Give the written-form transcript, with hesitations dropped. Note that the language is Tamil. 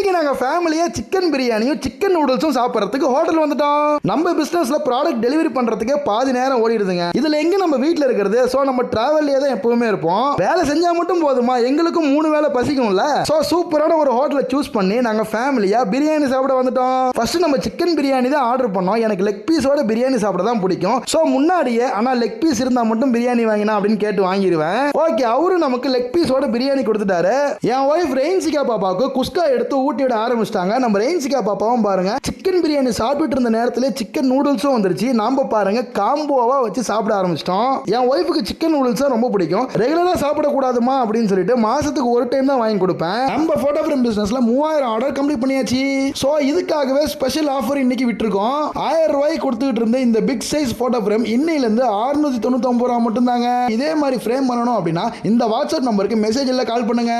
இன்னைக்கு நாங்க ஃபேமிலியா சிக்கன் பிரியாணியும் சிக்கன் நூடுல்ஸும் சாப்பிடறதுக்கு ஹோட்டல் வந்துட்டோம். நம்ம பிசினஸ்ல ப்ராடக்ட் டெலிவரி பண்றதுக்கே பாதி நேரம் ஓடிடுதுங்க. இதுல எங்க நம்ம வீட்ல இருக்கிறது? சோ நம்ம டிராவல்லே தான் எப்பவுமே இருப்போம். வேலை செஞ்சா மட்டும் போதுமா? எங்களுக்கும் 3 வேளை பசிக்கும்ல. சோ சூப்பரான ஒரு ஹோட்டலை சூஸ் பண்ணி நாங்க ஃபேமிலியா பிரியாணி சாப்பிட வந்துட்டோம். ஃபர்ஸ்ட் நம்ம சிக்கன் பிரியாணி தான் ஆர்டர் பண்ணோம். எனக்கு லெக் பீஸோட பிரியாணி சாப்பிட தான் பிடிக்கும். சோ முன்னாடியே ஆனா லெக் பீஸ் இருந்தா மட்டும் பிரியாணி வாங்கினா அப்படின்னு கேட்டு வாங்கிடுவேன். ஓகே, அவரு நமக்கு லெக் பீஸோட பிரியாணி கொடுத்துட்டாரு. என் ஒய்ஃப் ரெயின்சிகா பாப்பாவுக்கு குஸ்கா எடுத்து ஊட்டி விட ஆரம்பிச்சிட்டாங்க. நம்ம ரெயின்சிகா பாப்பாவும் பாருங்க சிக்கன் பிரியாணி சாப்பிட்டு இருந்த நேரத்தில் சிக்கன் நூடுல்ஸும் வந்துருச்சு. நாம பாருங்க காம்போவா வச்சு சாப்பிட ஆரம்பிச்சிட்டோம். என் ஒய்ஃபுக்கு சிக்கன் நூடுல்ஸ் ரொம்ப பிடிக்கும். ரெகுலரா சாப்பிடக்கூடாதுமா அப்படின்னு சொல்லிட்டு மாசத்துக்கு ஒரு டைம் தான் வாங்கி கொடுப்பேன். நம்ம போட்டோ ஃப்ரேம் பிசினஸ்ல 3000 ஆர்டர் கம்ப்ளீட் பண்ணியாச்சு. சோ இதுக்காகவே ஸ்பெஷல் ஆஃபர் இன்னைக்கு விட்டுருக்கோம். 1000 ரூபாய்க்கு கொடுத்துட்டு இருந்த இந்த பிக் சைஸ் போட்டோ ஃப்ரேம் இன்னையில இருந்து 699 ரூபாய் மட்டும் தாங்க. இதே மாதிரி ஃப்ரேம் பண்ணணும் அப்படின்னா இந்த வாட்ஸ்அப் நம்பருக்கு மெசேஜ் இல்ல கால் பண்ணுங்க.